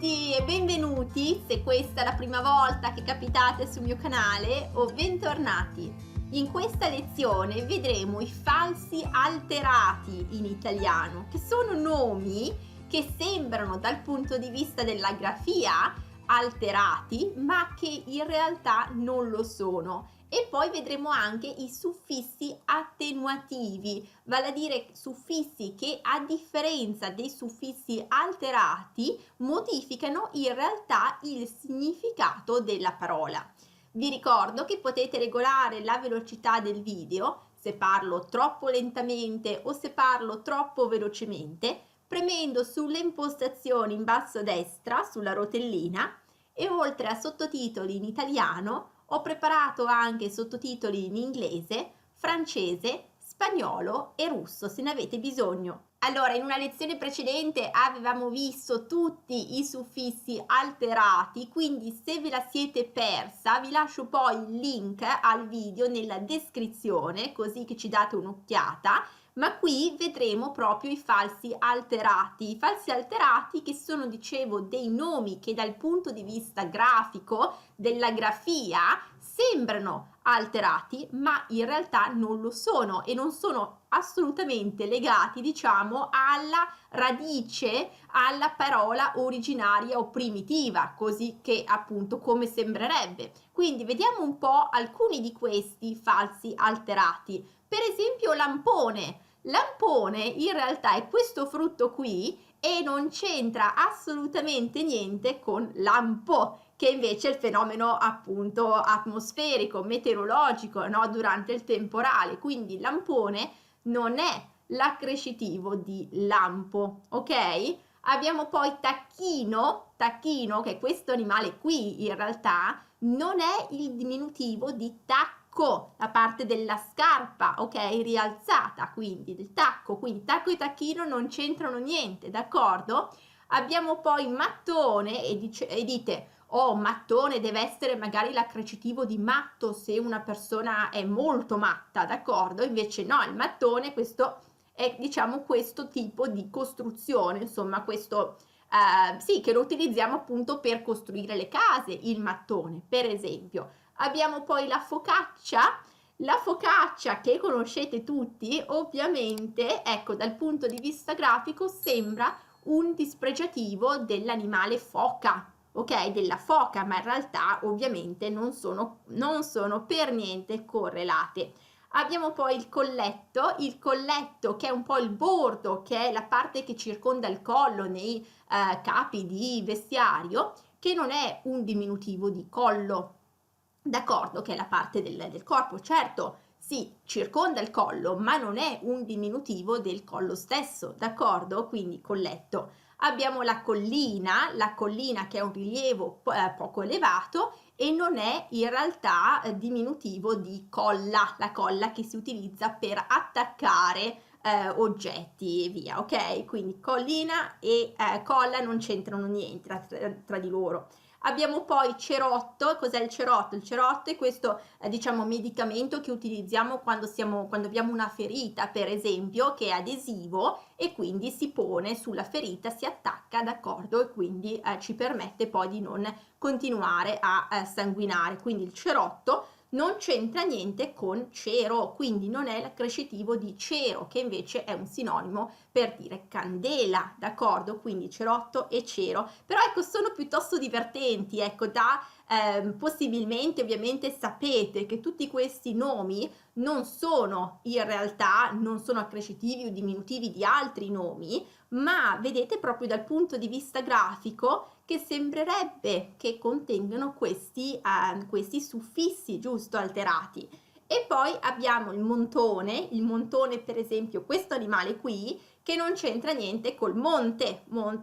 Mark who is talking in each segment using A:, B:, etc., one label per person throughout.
A: tutti e benvenuti, se questa è la prima volta che capitate sul mio canale, o bentornati. In questa lezione vedremo i falsi alterati in italiano, che sono nomi che sembrano dal punto di vista della grafia alterati, ma che in realtà non lo sono. E poi vedremo anche i suffissi attenuativi, vale a dire suffissi che a differenza dei suffissi alterati modificano in realtà il significato della parola. Vi ricordo che potete regolare la velocità del video se parlo troppo lentamente o se parlo troppo velocemente, premendo sulle impostazioni in basso a destra sulla rotellina, e oltre a sottotitoli in italiano ho preparato anche sottotitoli in inglese, francese, spagnolo e russo se ne avete bisogno. Allora, in una lezione precedente avevamo visto tutti i suffissi alterati, quindi se ve la siete persa vi lascio poi il link al video nella descrizione, così che ci date un'occhiata. Ma qui vedremo proprio i falsi alterati che sono, dicevo, dei nomi che dal punto di vista grafico, della grafia, sembrano alterati, ma in realtà non lo sono e non sono assolutamente legati, diciamo, alla radice, alla parola originaria o primitiva, così che appunto come sembrerebbe. Quindi vediamo un po' alcuni di questi falsi alterati. Per esempio lampone. Lampone in realtà è questo frutto qui e non c'entra assolutamente niente con lampo, che invece è il fenomeno appunto atmosferico, meteorologico, no? Durante il temporale. Quindi lampone non è l'accrescitivo di lampo, ok? Abbiamo poi tacchino, che è questo animale qui in realtà non è il diminutivo di tacco, la parte della scarpa, ok, rialzata, quindi del tacco, quindi tacco e tacchino non c'entrano niente, d'accordo? Abbiamo poi mattone e dite, oh, mattone deve essere magari l'accrescitivo di matto se una persona è molto matta, d'accordo? Invece no, il mattone, questo è, diciamo, questo tipo di costruzione, insomma, questo sì, che lo utilizziamo appunto per costruire le case, il mattone, per esempio. Abbiamo poi la focaccia che conoscete tutti, ovviamente, ecco, dal punto di vista grafico sembra un dispregiativo dell'animale foca, ok? Della foca, ma in realtà ovviamente non sono per niente correlate. Abbiamo poi il colletto che è un po' il bordo, che è la parte che circonda il collo nei capi di vestiario, che non è un diminutivo di collo, d'accordo? Che è la parte del corpo, certo, sì, circonda il collo, ma non è un diminutivo del collo stesso, d'accordo? Quindi colletto. Abbiamo la collina che è un rilievo poco elevato e non è in realtà diminutivo di colla, la colla che si utilizza per attaccare oggetti e via, ok? Quindi collina e colla non c'entrano niente tra di loro. Abbiamo poi cerotto. Cos'è il cerotto? Il cerotto è questo diciamo medicamento che utilizziamo quando abbiamo una ferita, per esempio, che è adesivo e quindi si pone sulla ferita, si attacca, d'accordo? E quindi ci permette poi di non continuare a sanguinare. Quindi il cerotto non c'entra niente con cero, quindi non è l'accrescitivo di cero, che invece è un sinonimo per dire candela, d'accordo? Quindi cerotto e cero. Però ecco, sono piuttosto divertenti, ecco, possibilmente ovviamente sapete che tutti questi nomi non sono in realtà, non sono accrescitivi o diminutivi di altri nomi, ma vedete proprio dal punto di vista grafico che sembrerebbe che contengano questi suffissi, giusto, alterati. E poi abbiamo il montone per esempio, questo animale qui, che non c'entra niente col monte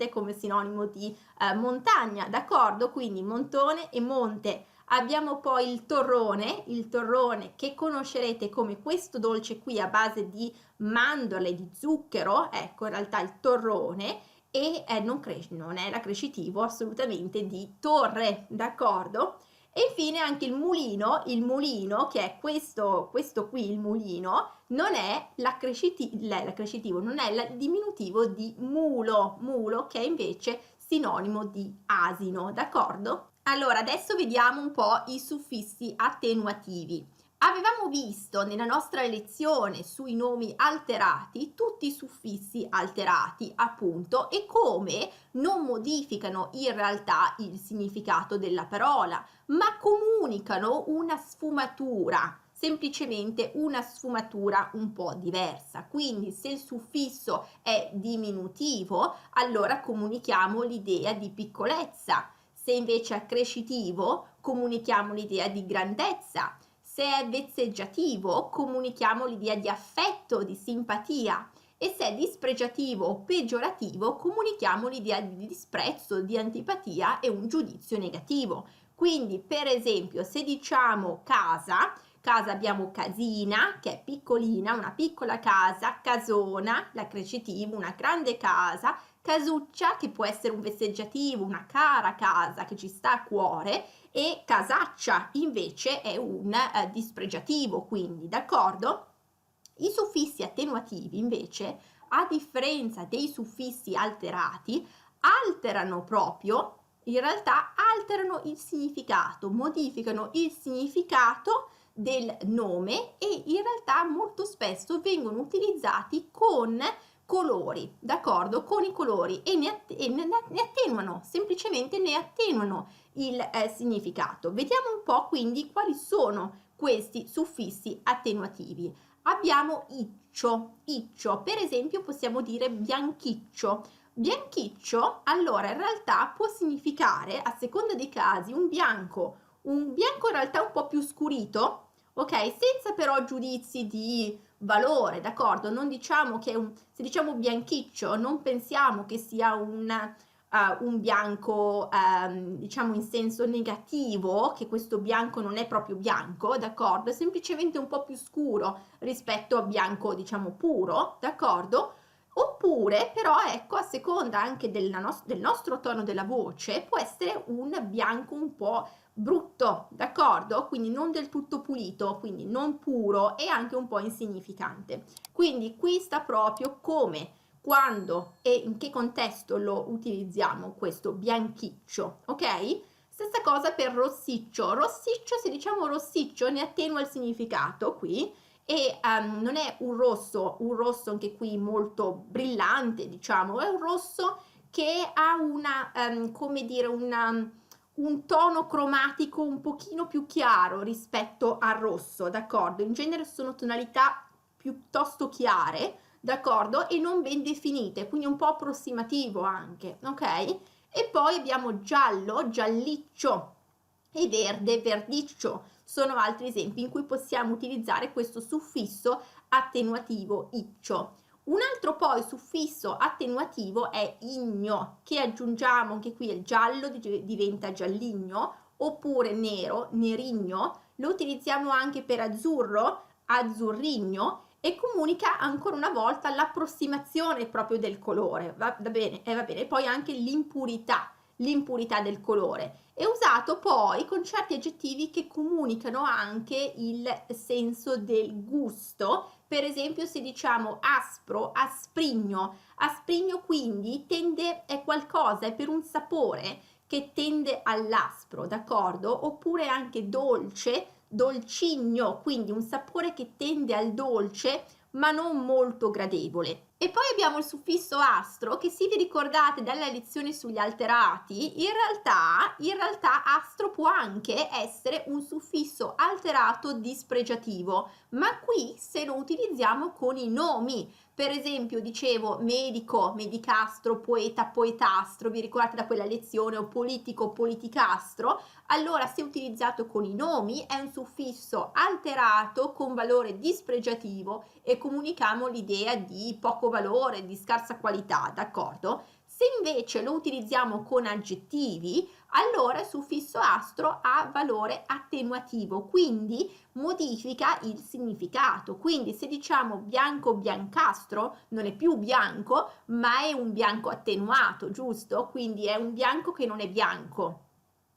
A: come sinonimo di montagna, d'accordo? Quindi montone e monte. Abbiamo poi il torrone che conoscerete come questo dolce qui a base di mandorle, di zucchero, ecco in realtà il torrone, e non è l'accrescitivo assolutamente di torre, d'accordo? E infine anche il mulino che è questo qui, il mulino, non è l'accrescitivo, non è il diminutivo di mulo, che invece sinonimo di asino, d'accordo? Allora, adesso vediamo un po' i suffissi attenuativi. Avevamo visto nella nostra lezione sui nomi alterati tutti i suffissi alterati, appunto, e come non modificano in realtà il significato della parola, ma comunicano una sfumatura, semplicemente una sfumatura un po' diversa. Quindi se il suffisso è diminutivo, allora comunichiamo l'idea di piccolezza. Se invece è accrescitivo, comunichiamo l'idea di grandezza. Se è vezzeggiativo, comunichiamo l'idea di affetto, di simpatia. E se è dispregiativo o peggiorativo, comunichiamo l'idea di disprezzo, di antipatia e un giudizio negativo. Quindi, per esempio, se diciamo casa, casa abbiamo casina, che è piccolina, una piccola casa, casona, l'accrescitivo, una grande casa, casuccia, che può essere un vezzeggiativo, una cara casa che ci sta a cuore, e casaccia invece è un dispregiativo, quindi, d'accordo? I suffissi attenuativi invece, a differenza dei suffissi alterati, alterano proprio, in realtà alterano il significato, modificano il significato del nome e in realtà molto spesso vengono utilizzati con colori, d'accordo? Con i colori e ne attenuano, semplicemente ne attenuano il significato. Vediamo un po' quindi quali sono questi suffissi attenuativi. Abbiamo iccio, per esempio possiamo dire bianchiccio. Bianchiccio, allora in realtà può significare, a seconda dei casi, un bianco in realtà un po' più scurito, ok? Senza però giudizi di valore, d'accordo? Non diciamo che se diciamo bianchiccio, non pensiamo che sia un bianco, diciamo in senso negativo, che questo bianco non è proprio bianco, d'accordo? È semplicemente un po' più scuro rispetto a bianco, diciamo, puro, d'accordo? Oppure, però, ecco, a seconda anche del nostro tono della voce, può essere un bianco un po' brutto, d'accordo? Quindi non del tutto pulito, quindi non puro e anche un po' insignificante. Quindi qui sta proprio come, quando e in che contesto lo utilizziamo questo bianchiccio, ok? Stessa cosa per rossiccio. Rossiccio, se diciamo rossiccio, ne attenua il significato qui, e non è un rosso anche qui molto brillante, diciamo, è un rosso che ha una, come dire, un tono cromatico un pochino più chiaro rispetto al rosso, d'accordo? In genere sono tonalità piuttosto chiare, d'accordo? E non ben definite, quindi un po' approssimativo anche, ok? E poi abbiamo giallo, gialliccio e verde, verdiccio. Sono altri esempi in cui possiamo utilizzare questo suffisso attenuativo iccio. Un altro poi suffisso attenuativo è igno, che aggiungiamo anche qui, il giallo diventa gialligno, oppure nero, nerigno. Lo utilizziamo anche per azzurro, azzurrigno, e comunica ancora una volta l'approssimazione proprio del colore, va bene? Va bene. E poi anche l'impurità del colore. È usato poi con certi aggettivi che comunicano anche il senso del gusto. Per esempio, se diciamo aspro, asprigno quindi è qualcosa, è per un sapore che tende all'aspro, d'accordo? Oppure anche dolce, dolcigno, quindi un sapore che tende al dolce ma non molto gradevole. E poi abbiamo il suffisso astro, che se vi ricordate dalla lezione sugli alterati, in realtà astro può anche essere un suffisso alterato dispregiativo, ma qui se lo utilizziamo con i nomi. Per esempio, dicevo medico, medicastro, poeta, poetastro, vi ricordate da quella lezione, o politico, politicastro? Allora, se utilizzato con i nomi, è un suffisso alterato con valore dispregiativo e comunichiamo l'idea di poco valore, di scarsa qualità, d'accordo? Se invece lo utilizziamo con aggettivi, allora il suffisso astro ha valore attenuativo, quindi modifica il significato. Quindi se diciamo bianco, biancastro, non è più bianco, ma è un bianco attenuato, giusto? Quindi è un bianco che non è bianco.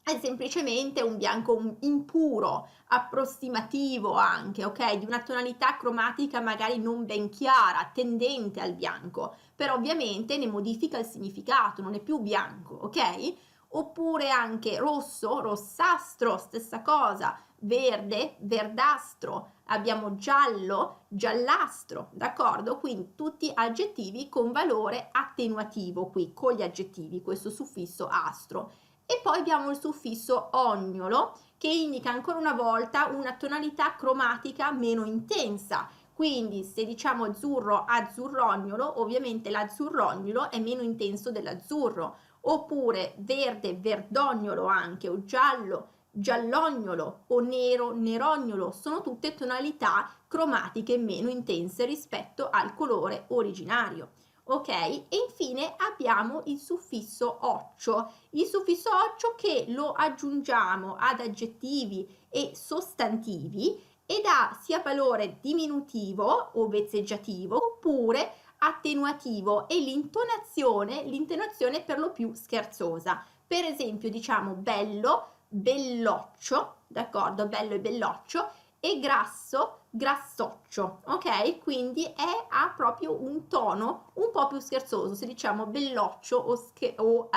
A: è semplicemente un bianco impuro, approssimativo anche, ok? Di una tonalità cromatica magari non ben chiara, tendente al bianco, però ovviamente ne modifica il significato, non è più bianco, ok? Oppure anche rosso, rossastro, stessa cosa, verde, verdastro, abbiamo giallo, giallastro, d'accordo? Quindi tutti aggettivi con valore attenuativo qui, con gli aggettivi, questo suffisso astro. E poi abbiamo il suffisso ognolo che indica ancora una volta una tonalità cromatica meno intensa. Quindi se diciamo azzurro, azzurrognolo, ovviamente l'azzurrognolo è meno intenso dell'azzurro, oppure verde, verdognolo anche, o giallo, giallognolo o nero, nerognolo, sono tutte tonalità cromatiche meno intense rispetto al colore originario. Ok? E infine abbiamo il suffisso occio. Il suffisso occio che lo aggiungiamo ad aggettivi e sostantivi ed ha sia valore diminutivo o vezzeggiativo oppure attenuativo e l'intonazione per lo più scherzosa. Per esempio diciamo bello, belloccio, d'accordo? Bello e belloccio, e grasso, grassoccio, ok? Quindi ha proprio un tono un po' più scherzoso, se diciamo belloccio o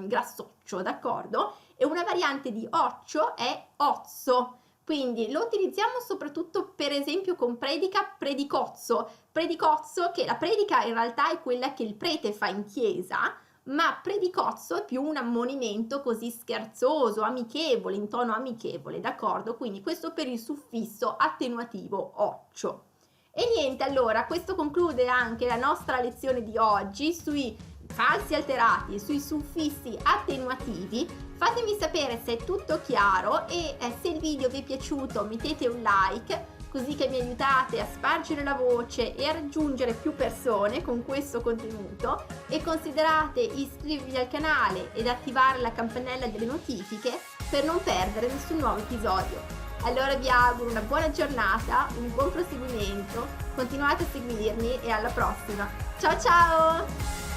A: grassoccio, d'accordo? E una variante di occio è ozzo, quindi lo utilizziamo soprattutto per esempio con predica, predicozzo, che la predica in realtà è quella che il prete fa in chiesa, ma predicozzo è più un ammonimento così scherzoso, amichevole, in tono amichevole, d'accordo? Quindi questo per il suffisso attenuativo occio. E niente, allora, questo conclude anche la nostra lezione di oggi sui falsi alterati, sui suffissi attenuativi. Fatemi sapere se è tutto chiaro e se il video vi è piaciuto mettete un like, così che mi aiutate a spargere la voce e a raggiungere più persone con questo contenuto, e considerate iscrivervi al canale ed attivare la campanella delle notifiche per non perdere nessun nuovo episodio. Allora vi auguro una buona giornata, un buon proseguimento, continuate a seguirmi e alla prossima. Ciao ciao!